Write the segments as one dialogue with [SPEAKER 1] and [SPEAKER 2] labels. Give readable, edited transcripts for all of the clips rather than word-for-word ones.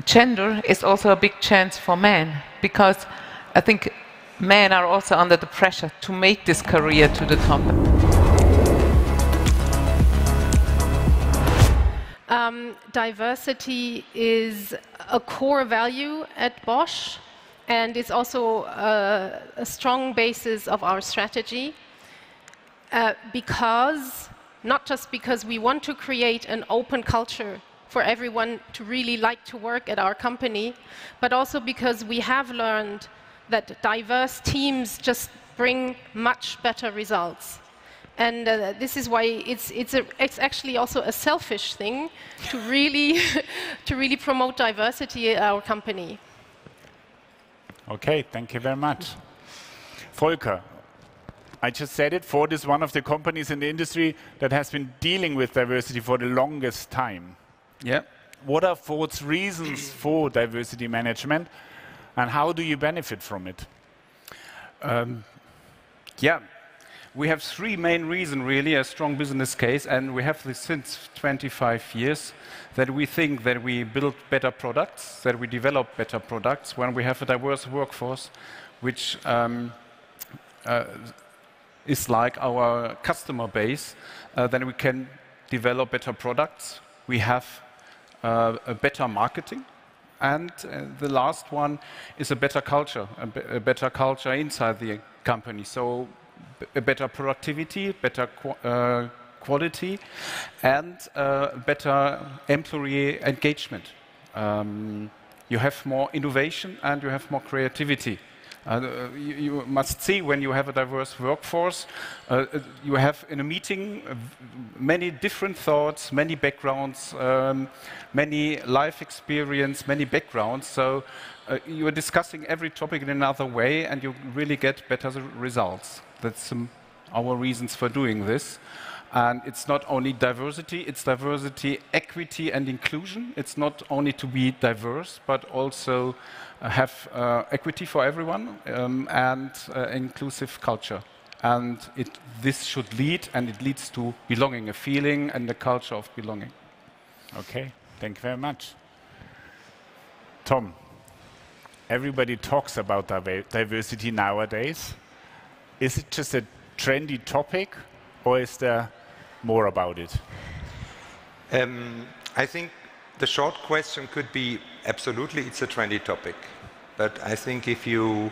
[SPEAKER 1] gender is also a big chance for men, because I think men are also under the pressure to make this career to the top.
[SPEAKER 2] Diversity is a core value at Bosch, and is also a strong basis of our strategy, not just because we want to create an open culture for everyone to really like to work at our company, but also because we have learned that diverse teams just bring much better results. And this is why it's actually also a selfish thing to really promote diversity at our company.
[SPEAKER 3] Okay, thank you very much. Volker, I just said it, Ford is one of the companies in the industry that has been dealing with diversity for the longest time.
[SPEAKER 4] Yeah.
[SPEAKER 3] What are Ford's reasons for diversity management, and how do you benefit from it?
[SPEAKER 4] Yeah, we have three main reasons, really, a strong business case, and we have this since 25 years, that we think that we build better products, that we develop better products when we have a diverse workforce, which is like our customer base, then we can develop better products. We have a better marketing. And the last one is a better culture, a better culture inside the company. So a better productivity, better quality, and better employee engagement. You have more innovation and you have more creativity. You must see, when you have a diverse workforce, you have in a meeting many different thoughts, many backgrounds, many life experience, many backgrounds. So you are discussing every topic in another way, and you really get better results. That's our reasons for doing this. And it's not only diversity, it's diversity, equity, and inclusion. It's not only to be diverse, but also have equity for everyone and inclusive culture. And this should lead, and it leads to belonging, a feeling and a culture of belonging.
[SPEAKER 3] Okay, thank you very much. Tom, everybody talks about diversity nowadays. Is it just a trendy topic, or is there more about it?
[SPEAKER 5] I think the short question could be, absolutely, it's a trendy topic. But I think if you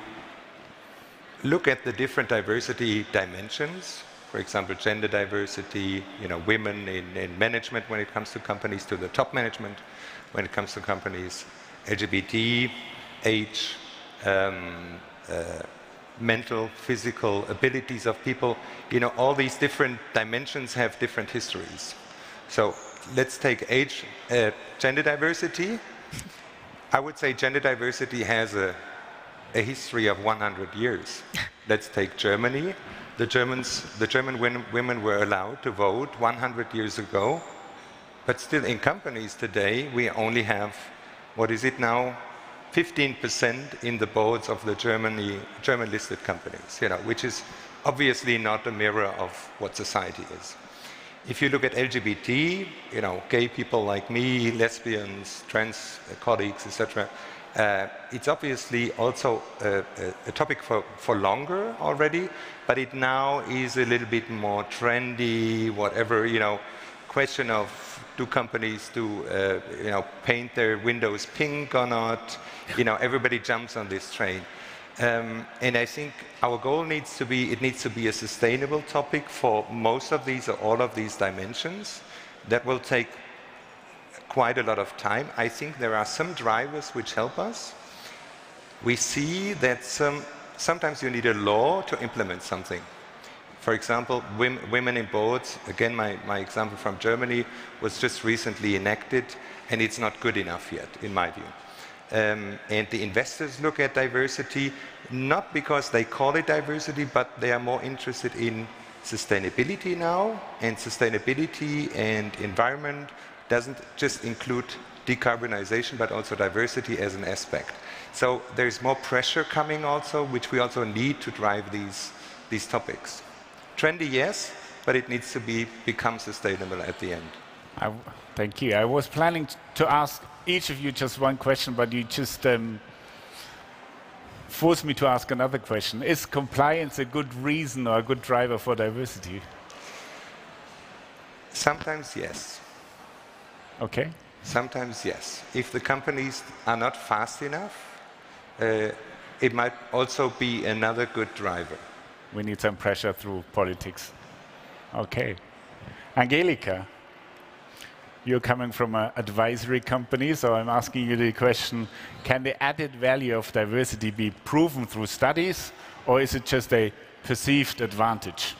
[SPEAKER 5] look at the different diversity dimensions, for example, gender diversity, women in management when it comes to companies, to the top management when it comes to companies, LGBT, age, mental, physical abilities of people, all these different dimensions have different histories. So let's take age, gender diversity. I would say gender diversity has a history of 100 years. Let's take Germany. The German women were allowed to vote 100 years ago, but still in companies today, we only have, what is it now, 15% in the boards of the German listed companies, which is obviously not a mirror of what society is. If you look at LGBT, gay people like me, lesbians, trans colleagues, etc., it's obviously also a topic for longer already, but it now is a little bit more trendy, whatever, question of, do companies paint their windows pink or not? Everybody jumps on this train. And I think our goal needs to be, it needs to be a sustainable topic for most of these or all of these dimensions. That will take quite a lot of time. I think there are some drivers which help us. We see that sometimes you need a law to implement something. For example, women in boards, again, my example from Germany was just recently enacted, and it's not good enough yet, in my view. And the investors look at diversity, not because they call it diversity, but they are more interested in sustainability now, and sustainability and environment doesn't just include decarbonization, but also diversity as an aspect. So there's more pressure coming also, which we also need to drive these topics. Trendy, yes, but it needs to become sustainable at the end.
[SPEAKER 3] Thank you. I was planning to ask each of you just one question, but you just force me to ask another question. Is compliance a good reason or a good driver for diversity?
[SPEAKER 5] Sometimes yes.
[SPEAKER 3] Okay.
[SPEAKER 5] Sometimes yes. If the companies are not fast enough, it might also be another good driver.
[SPEAKER 3] We need some pressure through politics. Okay. Angelika, you're coming from an advisory company, so I'm asking you the question, can the added value of diversity be proven through studies, or is it just a perceived advantage?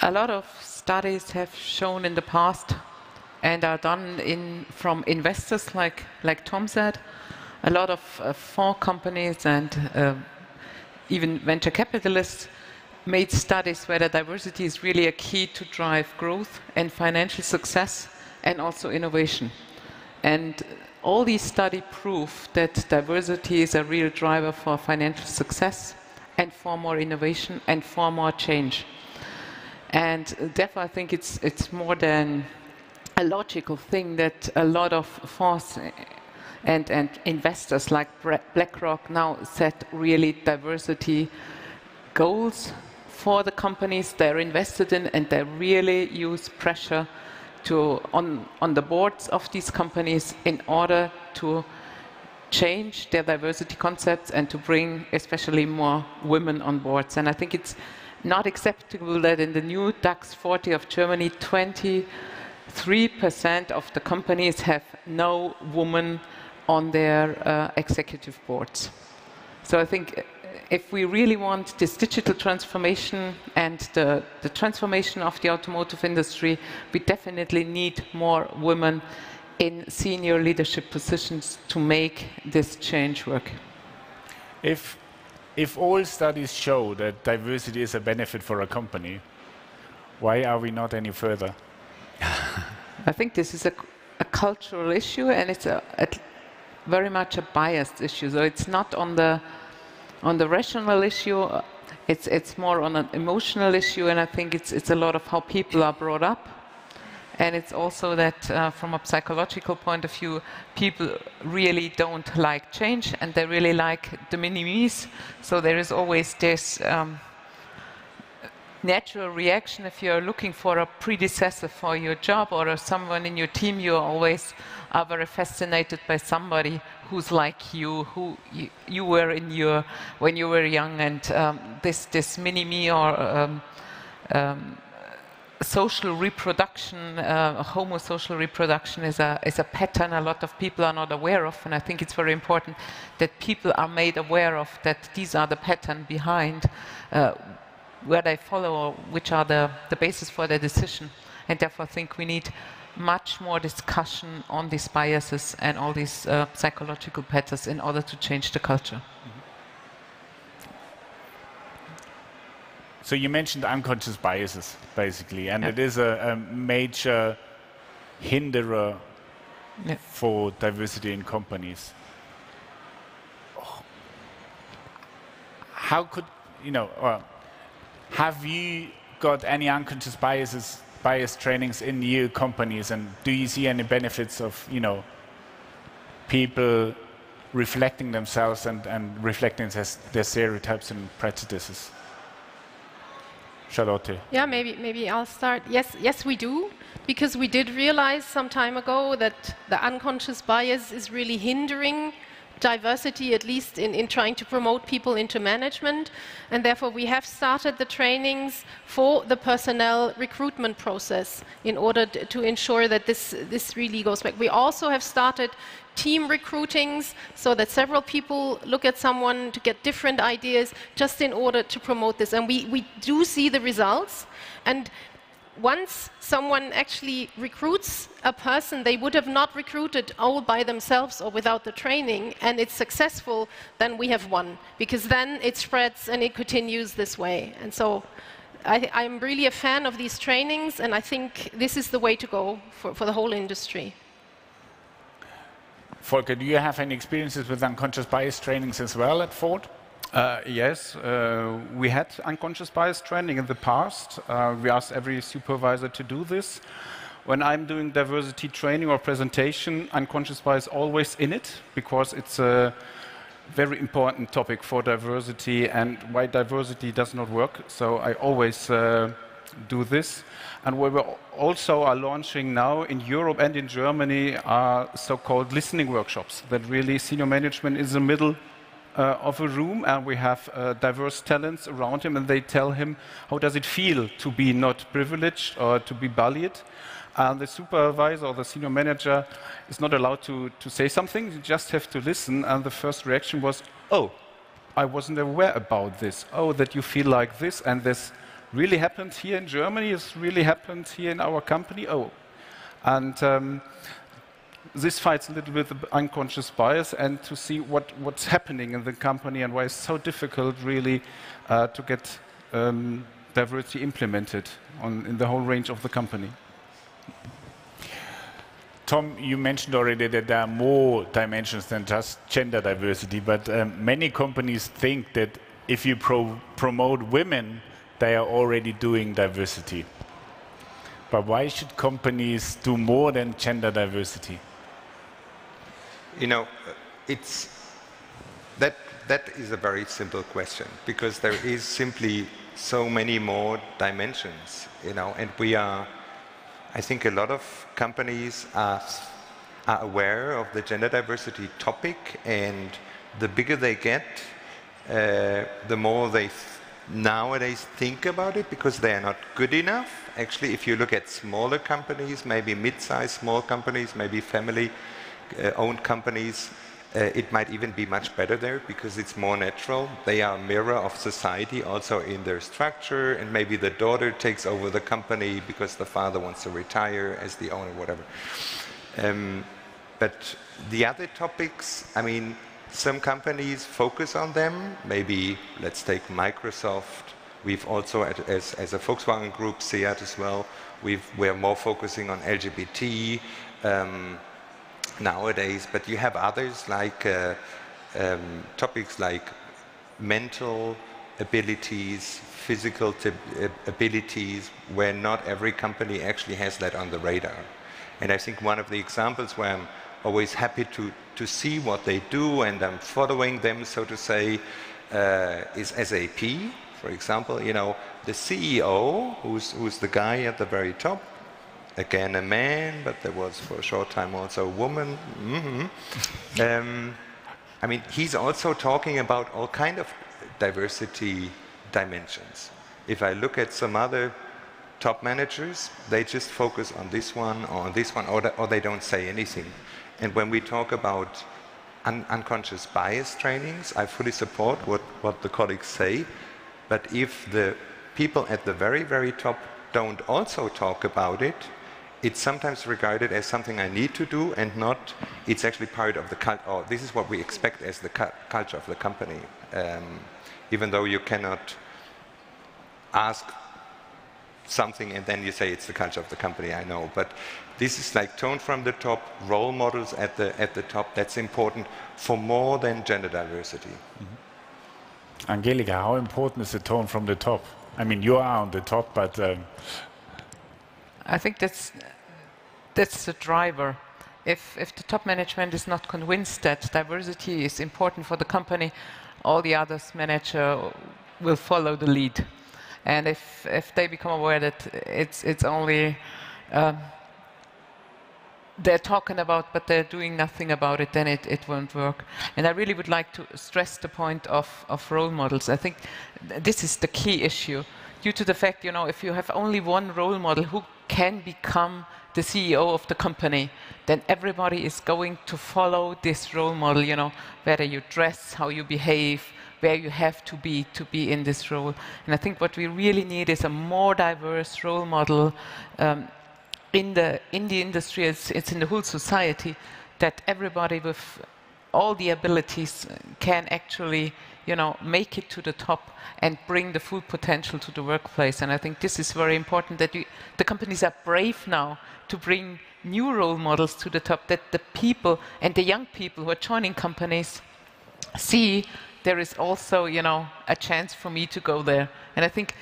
[SPEAKER 1] A lot of studies have shown in the past and are done from investors, like Tom said. A lot of fund companies and even venture capitalists made studies whether diversity is really a key to drive growth and financial success and also innovation. And all these studies prove that diversity is a real driver for financial success and for more innovation and for more change. And therefore, I think it's more than a logical thing that a lot of funds and investors like BlackRock now set really diversity goals for the companies they're invested in, and they really use pressure on the boards of these companies in order to change their diversity concepts and to bring especially more women on boards. And I think it's not acceptable that in the new DAX 40 of Germany, 23% of the companies have no woman on their executive boards. So I think if we really want this digital transformation and the transformation of the automotive industry, we definitely need more women in senior leadership positions to make this change work.
[SPEAKER 3] If all studies show that diversity is a benefit for a company, why are we not any further?
[SPEAKER 1] I think this is a cultural issue, and it's very much a biased issue. So it's not on the rational issue, it's more on an emotional issue, and I think it's a lot of how people are brought up. And it's also that from a psychological point of view, people really don't like change, and they really like the mini-me's. So there is always this natural reaction. If you're looking for a predecessor for your job or someone in your team, you always are very fascinated by somebody who's like you, who you were when you were young. And this mini-me or social reproduction, homosocial reproduction is a pattern a lot of people are not aware of, and I think it's very important that people are made aware of that these are the pattern behind where they follow, or which are the basis for their decision. And therefore I think we need much more discussion on these biases and all these psychological patterns in order to change the culture.
[SPEAKER 3] So you mentioned unconscious biases, basically, and it is a major hinderer for diversity in companies. How could, have you got any unconscious bias trainings in your companies, and do you see any benefits of, people reflecting themselves and reflecting their stereotypes and prejudices? Charlotte.
[SPEAKER 2] Yeah, maybe I'll start. Yes, we do, because we did realize some time ago that the unconscious bias is really hindering diversity, at least in trying to promote people into management, and therefore we have started the trainings for the personnel recruitment process in order to ensure that this really goes back. We also have started team recruitings so that several people look at someone to get different ideas just in order to promote this, and we do see the results. And once someone actually recruits a person they would have not recruited all by themselves or without the training, and it's successful, then we have won, because then it spreads and it continues this way. And so I'm really a fan of these trainings, and I think this is the way to go for the whole industry.
[SPEAKER 3] Volker, do you have any experiences with unconscious bias trainings as well at Ford?
[SPEAKER 4] Yes, we had unconscious bias training in the past. We asked every supervisor to do this. when I'm doing diversity training or presentation, unconscious bias is always in it, because it's a very important topic for diversity and why diversity does not work. So I always do this. And we also are launching now in Europe and in Germany are so-called listening workshops, that really senior management is in the middle of a room, and we have diverse talents around him, and they tell him how does it feel to be not privileged or to be bullied. And the supervisor or the senior manager is not allowed to say something, you just have to listen. And the first reaction was, oh, I wasn't aware about this. Oh, that you feel like this, and this really happened here in Germany, it's really happened here in our company. Oh, and this fights a little bit with unconscious bias, and to see what's happening in the company and why it's so difficult really to get diversity implemented in the whole range of the company.
[SPEAKER 3] Tom, you mentioned already that there are more dimensions than just gender diversity, but many companies think that if you promote women, they are already doing diversity. But why should companies do more than gender diversity?
[SPEAKER 5] You know, that is a very simple question, because there is simply so many more dimensions, you know, and I think a lot of companies are aware of the gender diversity topic, and the bigger they get, the more they nowadays think about it, because they are not good enough. Actually, if you look at smaller companies, maybe mid-sized small companies, maybe family-owned companies, it might even be much better there, because it's more natural. They are a mirror of society also in their structure, and maybe the daughter takes over the company because the father wants to retire as the owner, whatever. But the other topics, I mean, some companies focus on them. Maybe, let's take Microsoft. We've also, as a Volkswagen Group, Seat as well, we're more focusing on LGBT nowadays. But you have others like topics like mental abilities, physical abilities, where not every company actually has that on the radar. And I think one of the examples where I'm always happy to see what they do, and I'm following them, so to say, is SAP, for example. You know, the CEO, who's the guy at the very top, again a man, but there was for a short time also a woman. I mean, he's also talking about all kind of diversity dimensions. If I look at some other top managers, they just focus on this one or on this one, or they don't say anything. And when we talk about unconscious bias trainings, I fully support what the colleagues say. But if the people at the very, very top don't also talk about it, it's sometimes regarded as something I need to do, and not, it's actually part of the culture, or this is what we expect as the culture of the company. Even though you cannot ask something and then you say it's the culture of the company, I know. But this is like tone from the top, role models at the top. That's important for more than gender diversity.
[SPEAKER 3] Mm-hmm. Angelika, how important is the tone from the top? I mean, you are on the top, but
[SPEAKER 1] I think that's the driver. If the top management is not convinced that diversity is important for the company, all the others manager will follow the lead. And if they become aware that it's only they're talking about, but they're doing nothing about it, then it won't work. And I really would like to stress the point of role models. I think this is the key issue, due to the fact, you know, if you have only one role model who can become the CEO of the company, then everybody is going to follow this role model, you know, whether you dress, how you behave, where you have to be in this role. And I think what we really need is a more diverse role model in the industry. It's in the whole society, that everybody with all the abilities can actually, you know, make it to the top and bring the full potential to the workplace. And I think this is very important, that the companies are brave now to bring new role models to the top, that the people and the young people who are joining companies see there is also, you know, a chance for me to go there. And I think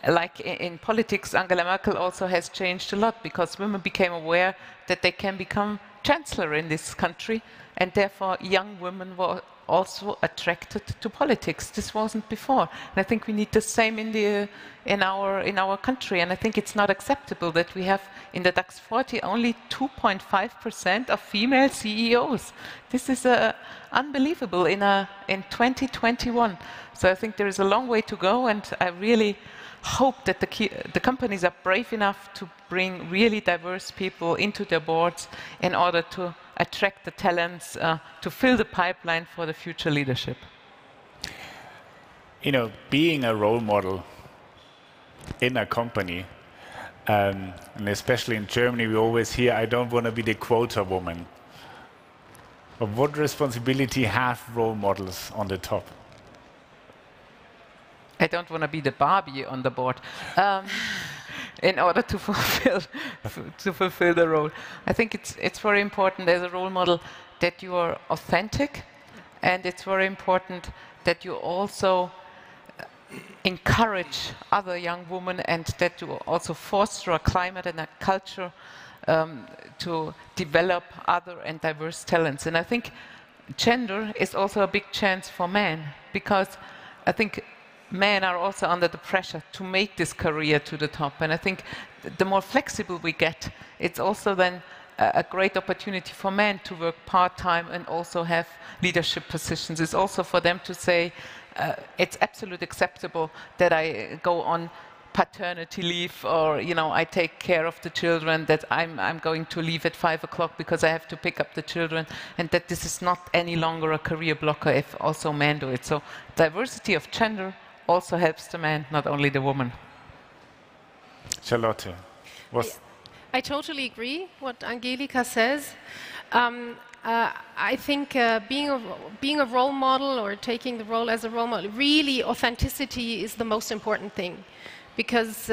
[SPEAKER 1] like in politics, Angela Merkel also has changed a lot because women became aware that they can become chancellor in this country, and therefore young women were also attracted to politics. This wasn't before, and I think we need the same in our country. And I think it's not acceptable that we have in the DAX 40 only 2.5% of female CEOs. This is unbelievable in 2021. So I think there is a long way to go, and I really hope that the companies are brave enough to bring really diverse people into their boards in order to attract the talents to fill the pipeline for the future leadership.
[SPEAKER 3] You know, being a role model in a company, and especially in Germany, we always hear, I don't want to be the quota woman. But what responsibility have role models on the top?
[SPEAKER 1] I don't want to be the Barbie on the board. In order to fulfill the role. I think it's very important as a role model that you are authentic, and it's very important that you also encourage other young women, and that you also foster a climate and a culture to develop other and diverse talents. And I think gender is also a big chance for men, because I think men are also under the pressure to make this career to the top. And I think the more flexible we get, it's also then a great opportunity for men to work part-time and also have leadership positions. It's also for them to say, it's absolutely acceptable that I go on paternity leave, or I take care of the children, that I'm going to leave at 5 o'clock because I have to pick up the children, and that this is not any longer a career blocker if also men do it. So diversity of gender also helps the man, not only the woman.
[SPEAKER 3] Charlotte,
[SPEAKER 2] I totally agree what Angelika says. I think being a role model, or taking the role as a role model, really authenticity is the most important thing. Because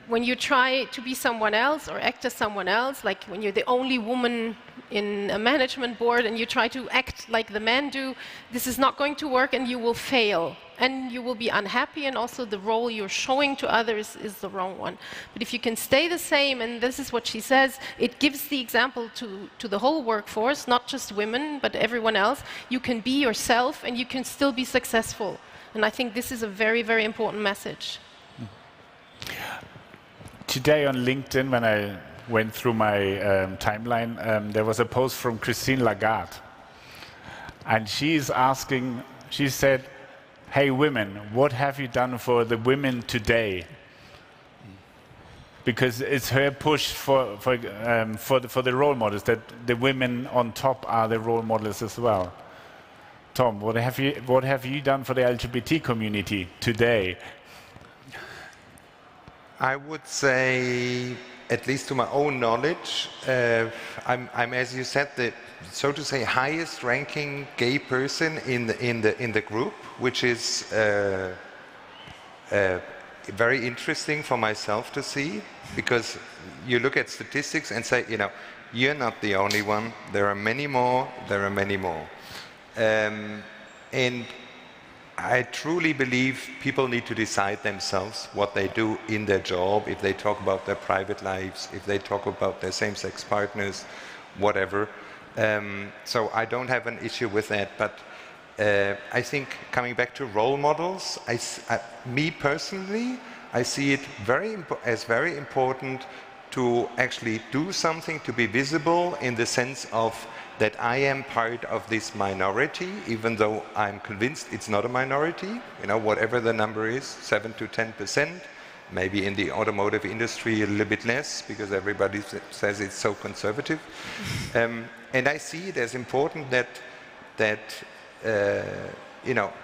[SPEAKER 2] when you try to be someone else or act as someone else, like when you're the only woman in a management board and you try to act like the men do, this is not going to work, and you will fail. And you will be unhappy, and also the role you're showing to others is the wrong one. But if you can stay the same, and this is what she says, it gives the example to the whole workforce, not just women, but everyone else. You can be yourself, and you can still be successful. And I think this is a very, very important message.
[SPEAKER 3] Today on LinkedIn, when I went through my timeline, there was a post from Christine Lagarde. And she said, hey women, what have you done for the women today? Because it's her push for the role models, that the women on top are the role models as well. Tom, what have you done for the LGBT community today?
[SPEAKER 5] I would say, at least to my own knowledge, I'm, as you said, the, so to say, highest ranking gay person in the group, which is very interesting for myself to see, because you look at statistics and say, you're not the only one. There are many more. There are many more. And I truly believe people need to decide themselves what they do in their job, if they talk about their private lives, if they talk about their same-sex partners, whatever. So I don't have an issue with that, but I think coming back to role models, me personally, I see it as very important to actually do something, to be visible in the sense of that I am part of this minority, even though I'm convinced it's not a minority, whatever the number is, 7 to 10%, maybe in the automotive industry a little bit less, because everybody says it's so conservative. And I see it as important that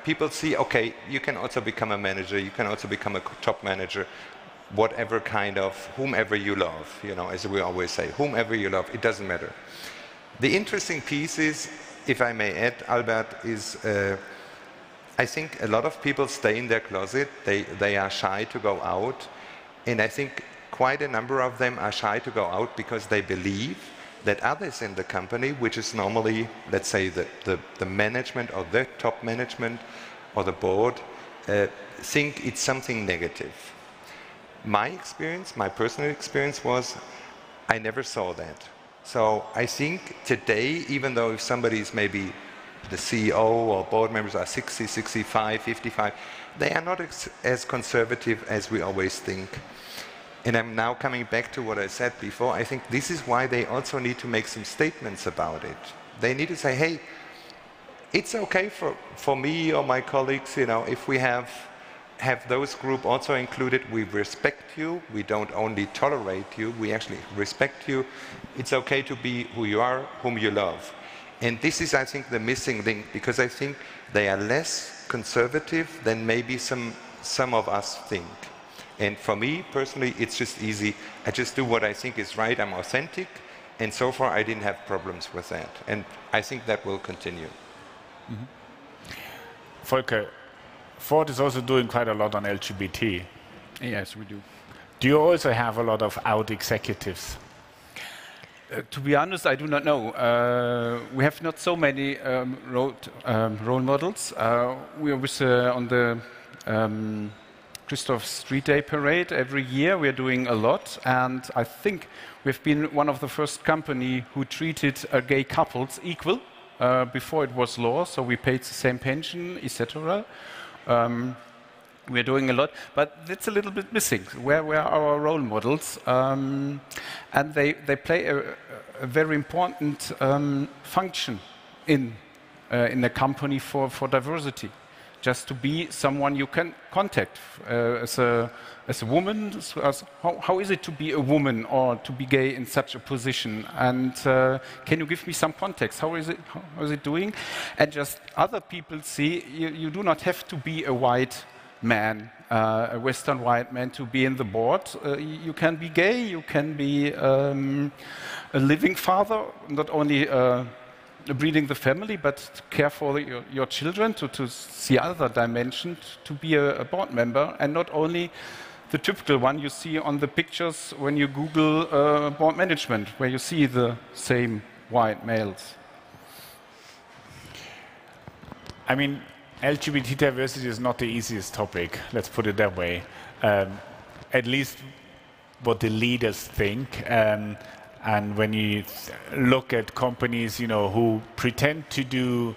[SPEAKER 5] people see, okay, you can also become a manager, you can also become a top manager, whatever kind of, whomever you love, as we always say, whomever you love, it doesn't matter. The interesting piece is, if I may add, Albert, is I think a lot of people stay in their closet. They are shy to go out. And I think quite a number of them are shy to go out because they believe that others in the company, which is normally, let's say, the management or the top management or the board, think it's something negative. my experience, my personal experience was I never saw that. So I think today, even though if somebody is maybe the CEO or board members are 60, 65, 55, they are not as conservative as we always think. And I'm now coming back to what I said before. I think this is why they also need to make some statements about it. They need to say, hey, it's okay for me or my colleagues, you know, if we have those group also included. We respect you. We don't only tolerate you. We actually respect you. It's okay to be who you are, whom you love. And this is, I think, the missing link, because I think they are less conservative than maybe some of us think. And for me, personally, it's just easy. I just do what I think is right. I'm authentic. And so far, I didn't have problems with that. And I think that will continue.
[SPEAKER 3] Mm-hmm. Volker, Ford is also doing quite a lot on LGBT.
[SPEAKER 4] Yes, we do.
[SPEAKER 3] Do you also have a lot of out executives?
[SPEAKER 4] To be honest, I do not know. We have not so many role models. We are on the Christoph Street Day parade every year. We are doing a lot, and I think we've been one of the first company who treated gay couples equal before it was law. So we paid the same pension, etc. We're doing a lot, but it's a little bit missing. Where are our role models? And they play a very important function in a company for diversity. Just to be someone you can contact as a woman. How is it to be a woman or to be gay in such a position? And can you give me some context? How is it doing? And just other people see you do not have to be a white man, a Western white man, to be in the board. You can be gay, you can be a living father, not only breeding the family, but to care for your children, to see other dimensions, to be a board member, and not only the typical one you see on the pictures when you Google board management, where you see the same white males.
[SPEAKER 3] I mean, LGBT diversity is not the easiest topic, let's put it that way. At least what the leaders think. And when you look at companies, you know, who pretend to do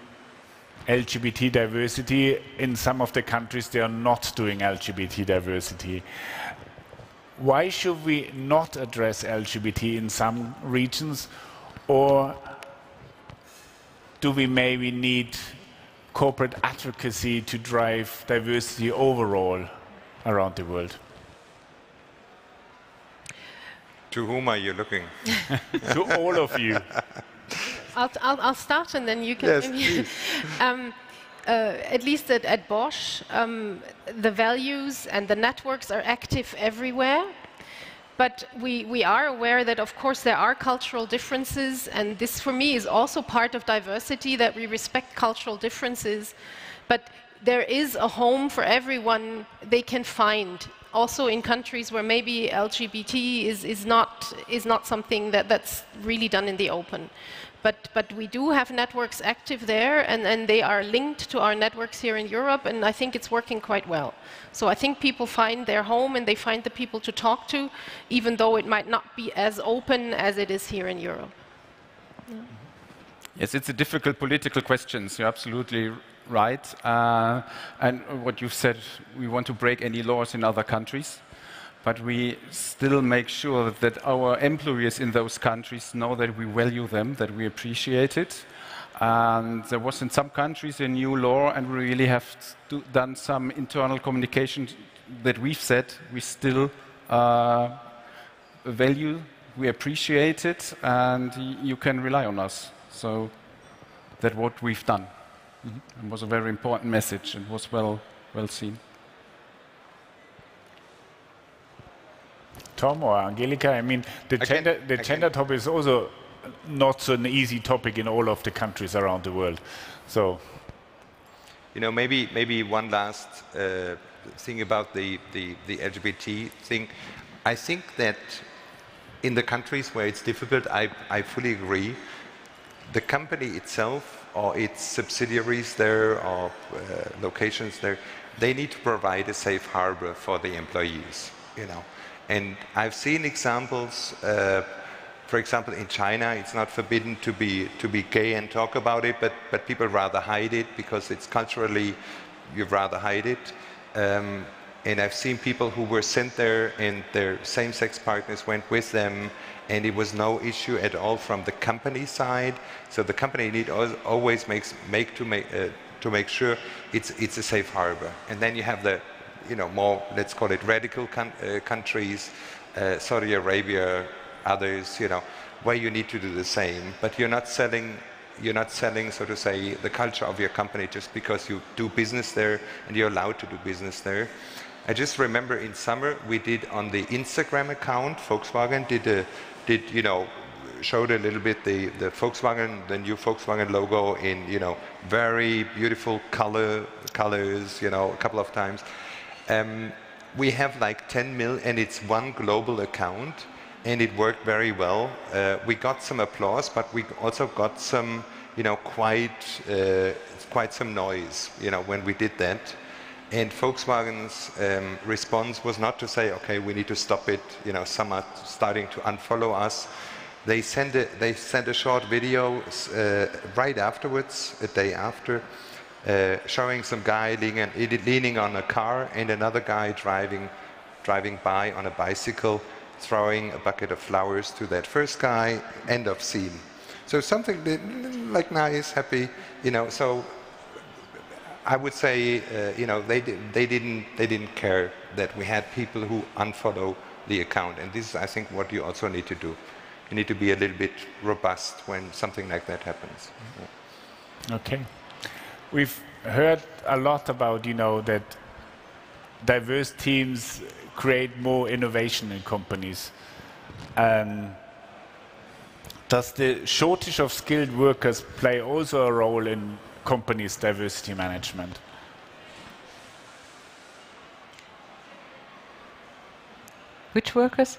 [SPEAKER 3] LGBT diversity, in some of the countries they are not doing LGBT diversity. Why should we not address LGBT in some regions? Or do we maybe need corporate advocacy to drive diversity overall around the world?
[SPEAKER 5] To whom are you looking?
[SPEAKER 3] To all of you.
[SPEAKER 2] I'll start and then you can.
[SPEAKER 5] Yes, please.
[SPEAKER 2] At least at Bosch, the values and the networks are active everywhere. But we are aware that, of course, there are cultural differences, and this, for me, is also part of diversity, that we respect cultural differences. But there is a home for everyone they can find, also in countries where maybe LGBT is not something that's really done in the open. But we do have networks active there, and they are linked to our networks here in Europe, and I think it's working quite well. So I think people find their home and they find the people to talk to, even though it might not be as open as it is here in Europe. Yeah.
[SPEAKER 4] Yes, it's a difficult political question, so you're absolutely right. And what you've said, we want to break any laws in other countries. But we still make sure that our employees in those countries know that we value them, that we appreciate it. And there was in some countries a new law, and we really have done some internal communication that we've said we still value, we appreciate it, and you can rely on us. So that's what we've done. It was a very important message. It was well seen.
[SPEAKER 3] Tom or Angelika, I mean, the gender topic is also not so an easy topic in all of the countries around the world. So,
[SPEAKER 5] you know, maybe one last thing about the LGBT thing. I think that in the countries where it's difficult, I fully agree. The company itself or its subsidiaries there or locations there, they need to provide a safe harbor for the employees, you know. And I've seen examples, for example, in China, it's not forbidden to be gay and talk about it, but people rather hide it because it's culturally, you'd rather hide it. And I've seen people who were sent there and their same-sex partners went with them, and it was no issue at all from the company side. So the company need always to make sure it's a safe harbor. And then you have the, more, let's call it radical countries, Saudi Arabia, others, where you need to do the same. But you're not selling, so to say, the culture of your company just because you do business there and you're allowed to do business there. I just remember in summer we did on the Instagram account, Volkswagen showed a little bit the Volkswagen, the new Volkswagen logo in very beautiful colors, a couple of times. We have like 10 million, and it's one global account, and it worked very well. We got some applause, but we also got some, quite some noise, when we did that. And Volkswagen's response was not to say, okay, we need to stop it, some are starting to unfollow us. They sent a short video right afterwards, a day after, showing some guy leaning on a car and another guy driving by on a bicycle, throwing a bucket of flowers to that first guy, end of scene. So something like nice, happy, so I would say, they didn't care that we had people who unfollow the account, and this is, I think, what you also need to do. You need to be a little bit robust when something like that happens.
[SPEAKER 3] Okay, we've heard a lot about, that diverse teams create more innovation in companies. Does the shortage of skilled workers play also a role in companies' diversity management?
[SPEAKER 1] Which workers?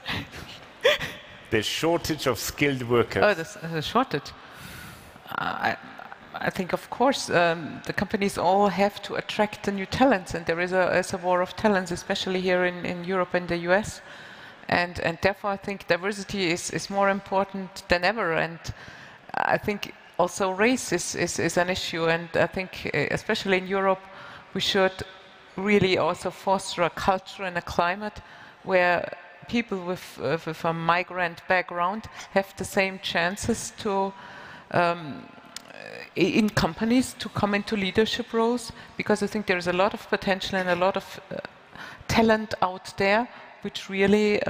[SPEAKER 3] The shortage of skilled workers.
[SPEAKER 1] Oh, the shortage. I think, of course, the companies all have to attract the new talents, and there is a war of talents, especially here in Europe and the US. And therefore, I think diversity is more important than ever. And I think also race is an issue, and I think especially in Europe we should really also foster a culture and a climate where people with a migrant background have the same chances to in companies to come into leadership roles, because I think there is a lot of potential and a lot of talent out there which really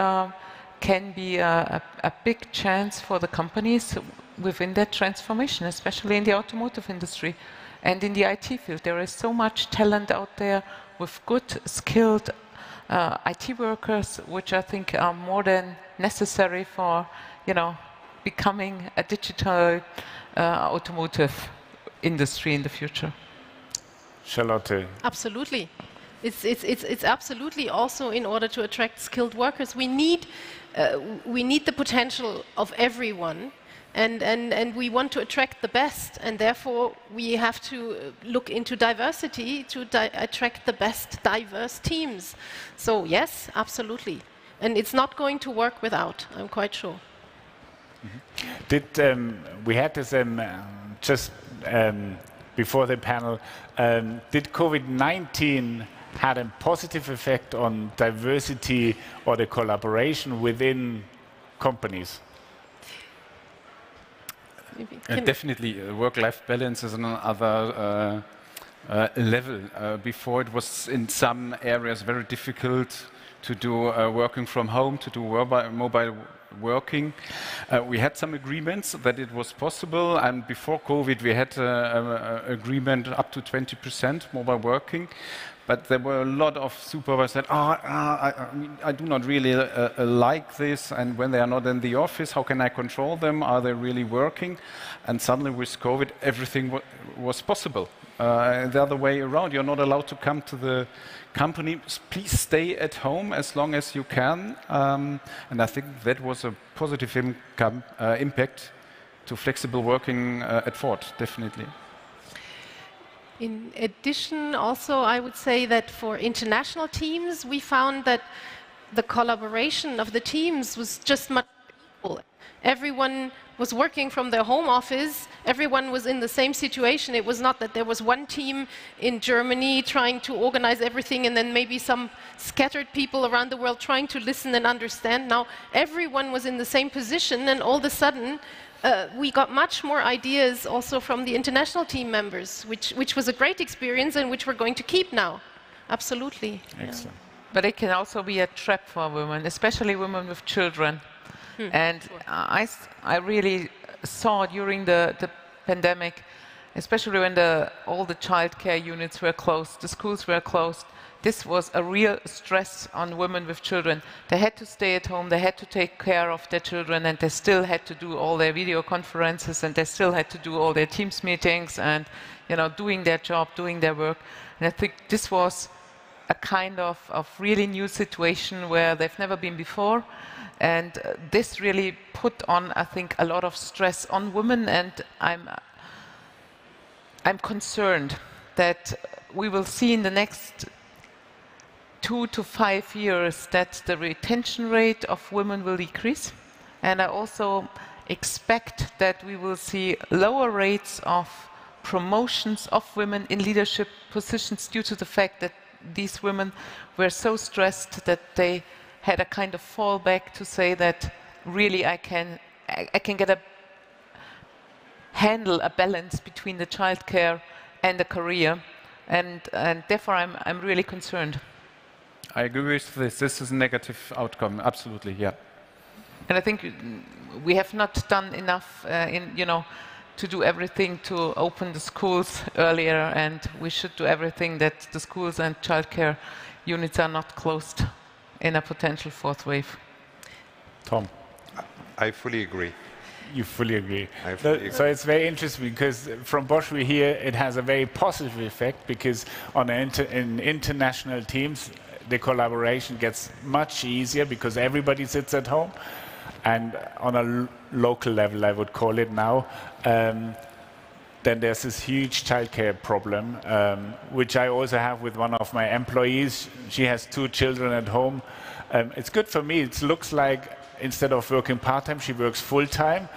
[SPEAKER 1] can be a big chance for the companies within that transformation, especially in the automotive industry and in the IT field. There is so much talent out there with good, skilled IT workers, which I think are more than necessary for, becoming a digital automotive industry in the future.
[SPEAKER 3] Charlotte.
[SPEAKER 2] Absolutely. It's absolutely also in order to attract skilled workers. We need the potential of everyone. And we want to attract the best, and therefore we have to look into diversity to attract the best diverse teams. So yes, absolutely. And it's not going to work without, I'm quite sure.
[SPEAKER 3] Mm-hmm. We had this just before the panel, did COVID-19 had a positive effect on diversity or the collaboration within companies?
[SPEAKER 4] Definitely, work-life balance is another level. Before it was in some areas very difficult to do working from home, to do mobile working. We had some agreements that it was possible, and before COVID we had agreement up to 20% mobile working. But there were a lot of supervisors that, I do not really like this, and when they are not in the office, how can I control them? Are they really working? And suddenly with COVID, everything was possible. The other way around, you're not allowed to come to the company. Please stay at home as long as you can. And I think that was a positive impact to flexible working at Ford, definitely.
[SPEAKER 2] In addition, also, I would say that for international teams, we found that the collaboration of the teams was just much equal. Everyone was working from their home office. Everyone was in the same situation. It was not that there was one team in Germany trying to organize everything and then maybe some scattered people around the world trying to listen and understand. Now, everyone was in the same position, and all of a sudden, we got much more ideas also from the international team members, which was a great experience and which we're going to keep now. Absolutely.
[SPEAKER 3] Excellent.
[SPEAKER 1] But it can also be a trap for women, especially women with children. And I really saw during the pandemic, especially when all the childcare units were closed, the schools were closed, this was a real stress on women with children. They had to stay at home, they had to take care of their children, and they still had to do all their video conferences, and they still had to do all their Teams meetings and, you know, doing their job, doing their work. And I think this was a kind of really new situation where they've never been before. And this really put on, I think, a lot of stress on women, and I'm concerned that we will see in the next 2 to 5 years that the retention rate of women will decrease. And I also expect that we will see lower rates of promotions of women in leadership positions due to the fact that these women were so stressed that they had a kind of fallback to say that really I can handle a balance between the childcare and the career, and therefore I'm really concerned.
[SPEAKER 4] I agree with this. This is a negative outcome. Absolutely, yeah.
[SPEAKER 1] And I think we have not done enough to do everything to open the schools earlier, and we should do everything that the schools and childcare units are not closed in a potential fourth wave.
[SPEAKER 3] Tom?
[SPEAKER 5] I fully agree.
[SPEAKER 3] You fully agree.
[SPEAKER 5] I fully agree.
[SPEAKER 3] So it's very interesting because from Bosch we hear it has a very positive effect, because on in international teams the collaboration gets much easier because everybody sits at home. And on a local level, I would call it now, then there's this huge childcare problem, which I also have with one of my employees. She has 2 children at home. It's good for me. It looks like instead of working part-time, she works full-time.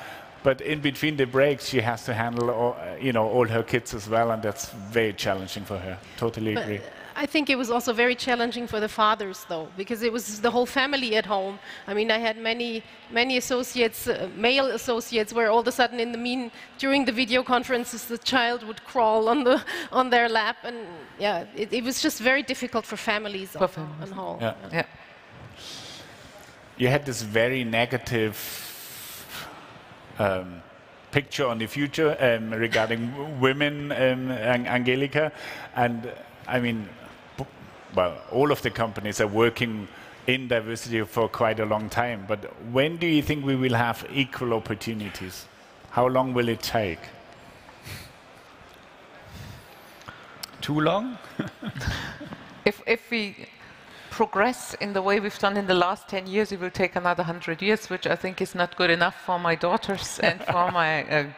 [SPEAKER 3] But in between the breaks, she has to handle all her kids as well, and that's very challenging for her. Totally agree.
[SPEAKER 2] I think it was also very challenging for the fathers, though, because it was the whole family at home. I mean, I had many associates, male associates, where all of a sudden during the video conferences, the child would crawl on their lap, and yeah, it was just very difficult for families on whole.
[SPEAKER 3] Yeah.
[SPEAKER 1] Yeah.
[SPEAKER 3] You had this very negative picture on the future regarding women, Angelika, and I mean, well, all of the companies are working in diversity for quite a long time, but when do you think we will have equal opportunities? How long will it take?
[SPEAKER 4] Too long?
[SPEAKER 1] If we progress in the way we've done in the last 10 years, it will take another 100 years, which I think is not good enough for my daughters and for my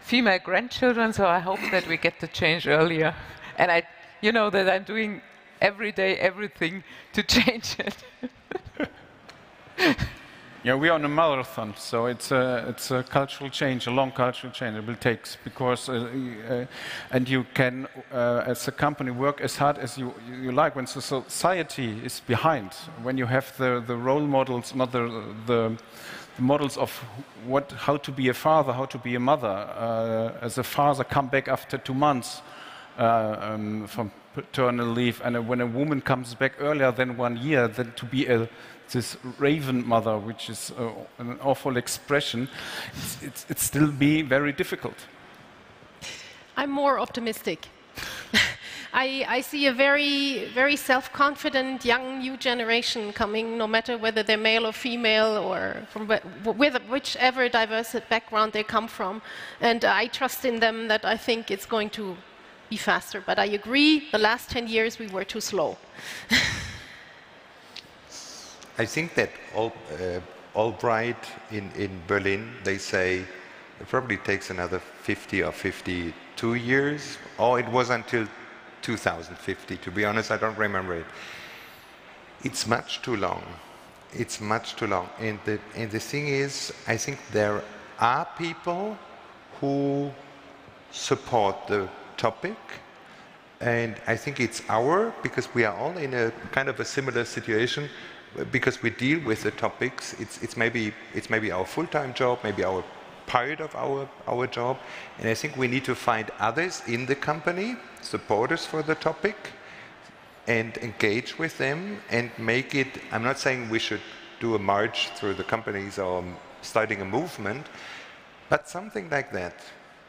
[SPEAKER 1] female grandchildren, so I hope that we get the change earlier. And you know that I'm doing every day everything to change it.
[SPEAKER 4] Yeah, we are on a marathon, so it's a cultural change, a long cultural change. It will take, because and you can, as a company, work as hard as you like. When society is behind, when you have the role models, not the models of how to be a father, how to be a mother. As a father, come back after 2 months from paternal leave, and when a woman comes back earlier than 1 year, then to be this raven mother, which is an awful expression, it's still be very difficult.
[SPEAKER 2] I'm more optimistic. I see a very, very self-confident young new generation coming, no matter whether they're male or female or from whichever diverse background they come from. And I trust in them that I think it's going to be faster. But I agree, the last 10 years we were too slow.
[SPEAKER 5] I think that Albright in Berlin, they say it probably takes another 50 or 52 years, or it was until 2050. To be honest, I don't remember it. It's much too long. it's much too long. And the thing is, I think there are people who support the topic, and I think it's because we are all in a kind of a similar situation, because we deal with the topics. It's maybe our full-time job, maybe our part of our job, and I think we need to find others in the company, supporters for the topic, and engage with them and make it. I'm not saying we should do a march through the companies or starting a movement, but something like that.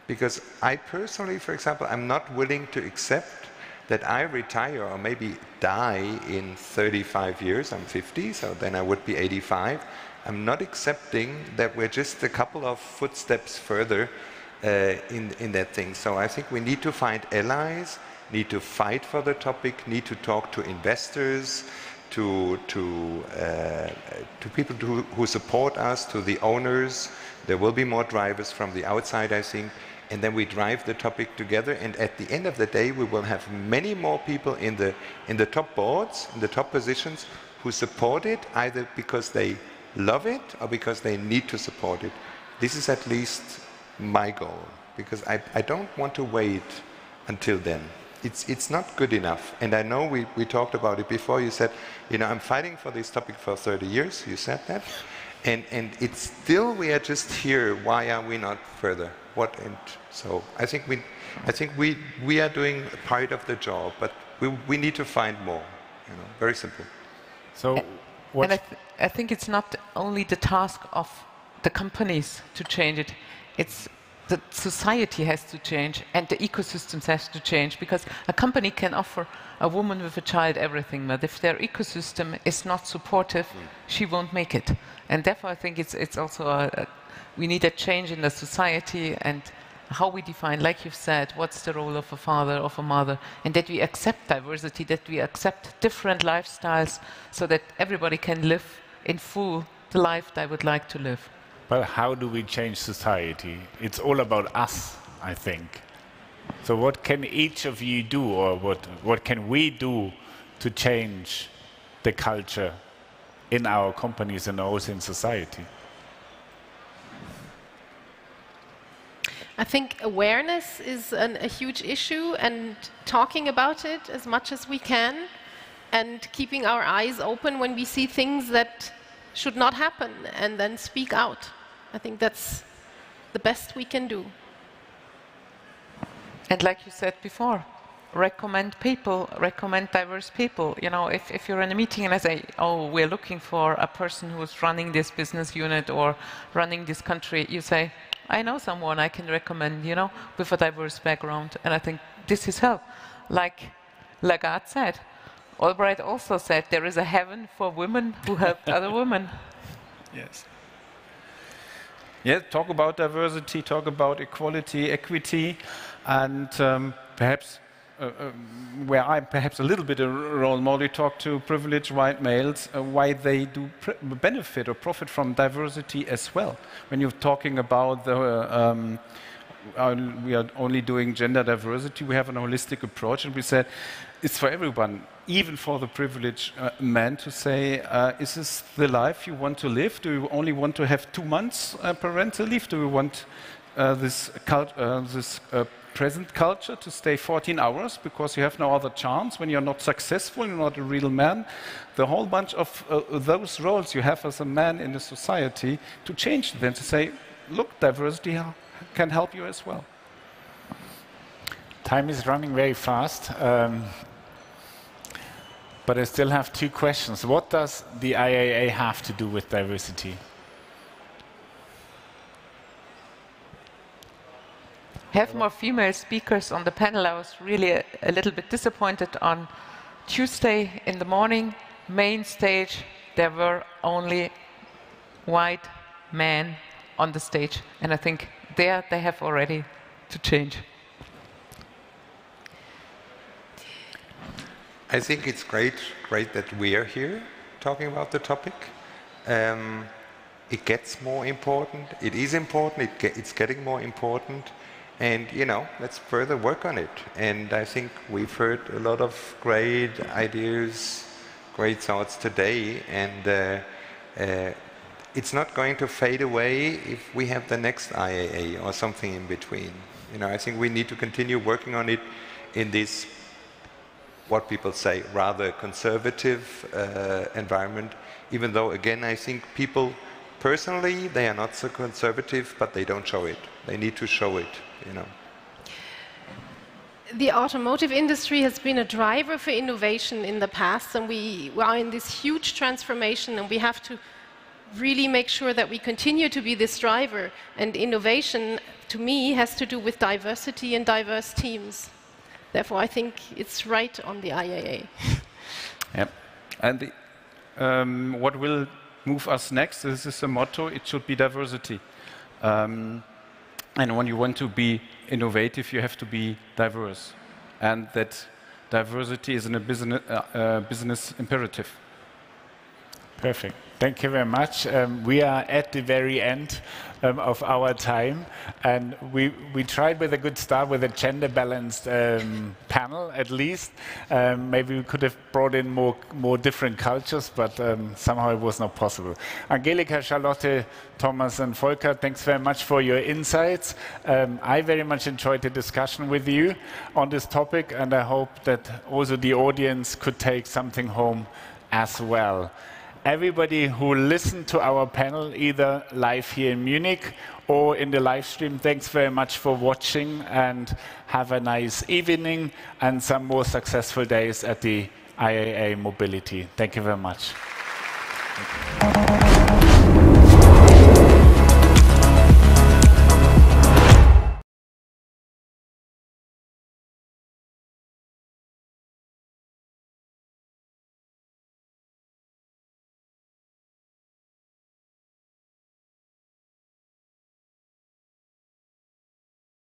[SPEAKER 5] Because I personally, for example, I'm not willing to accept that I retire or maybe die in 35 years. I'm 50, so then I would be 85. I'm not accepting that we're just a couple of footsteps further in that thing. So I think we need to find allies, need to fight for the topic, need to talk to investors, to people who support us, to the owners. There will be more drivers from the outside, I think. And then we drive the topic together, and at the end of the day we will have many more people in the top boards, in the top positions, who support it, either because they love it or because they need to support it. This is at least my goal, because I don't want to wait until then. It's not good enough. And I know we talked about it before. You said, I'm fighting for this topic for 30 years, you said that. And it's still, we are just here. Why are we not further? So I think we are doing part of the job, but we need to find more. Very simple.
[SPEAKER 3] So,
[SPEAKER 1] and I think it's not only the task of the companies to change it. It's the society has to change, and the ecosystems has to change, because a company can offer a woman with a child everything, but if their ecosystem is not supportive, she won't make it. And therefore, I think it's also we need a change in the society and how we define, like you've said, what's the role of a father, of a mother, and that we accept diversity, that we accept different lifestyles, so that everybody can live in full the life they would like to live.
[SPEAKER 3] But how do we change society? It's all about us, I think. So what can each of you do, or what can we do to change the culture in our companies and also in society?
[SPEAKER 2] I think awareness is a huge issue, and talking about it as much as we can, and keeping our eyes open when we see things that should not happen, and then speak out. I think that's the best we can do.
[SPEAKER 1] And like you said before, recommend people, recommend diverse people. If you're in a meeting and I say, oh, we're looking for a person who's running this business unit or running this country, you say, I know someone I can recommend, with a diverse background. And I think this is help. Like Lagarde said, Albright also said, there is a heaven for women who help other women.
[SPEAKER 4] Yes. Yeah, talk about diversity, talk about equality, equity, and perhaps where I'm perhaps a little bit a role model, talk to privileged white males, why they do benefit or profit from diversity as well. When you're talking about the, we are only doing gender diversity, we have an holistic approach, and we said it's for everyone, even for the privileged man, to say, is this the life you want to live? Do you only want to have 2 months parental leave? Do you want this present culture to stay 14 hours because you have no other chance when you're not successful, you're not a real man? The whole bunch of those roles you have as a man in the society, to change them, to say, look, diversity can help you as well.
[SPEAKER 3] Time is running very fast, but I still have 2 questions. What does the IAA have to do with diversity?
[SPEAKER 1] Have more female speakers on the panel. I was really a little bit disappointed on Tuesday in the morning, main stage, there were only white men on the stage. And I think there they have already to change.
[SPEAKER 5] I think it's great that we are here talking about the topic. It gets more important. It is important. It's getting more important. And, let's further work on it. And I think we've heard a lot of great ideas, great thoughts today. And it's not going to fade away if we have the next IAA or something in between. You know, I think we need to continue working on it in this, what people say, rather conservative environment, even though, again, I think people, personally, they are not so conservative, but they don't show it. They need to show it, you know.
[SPEAKER 2] The automotive industry has been a driver for innovation in the past, and we are in this huge transformation, and we have to really make sure that we continue to be this driver. And innovation, to me, has to do with diversity and diverse teams. Therefore, I think it's right on the IAA.
[SPEAKER 4] Yep. And what will move us next, this is a motto, it should be diversity. And when you want to be innovative, you have to be diverse. And that diversity is in a business imperative.
[SPEAKER 3] Perfect. Thank you very much. We are at the very end of our time, and we tried with a good start with a gender-balanced panel, at least. Maybe we could have brought in more different cultures, but somehow it was not possible. Angelika, Charlotte, Thomas, and Volker, thanks very much for your insights. I very much enjoyed the discussion with you on this topic, and I hope that also the audience could take something home as well. Everybody who listened to our panel, either live here in Munich or in the live stream, thanks very much for watching, and have a nice evening and some more successful days at the IAA Mobility. Thank you very much. Thank you.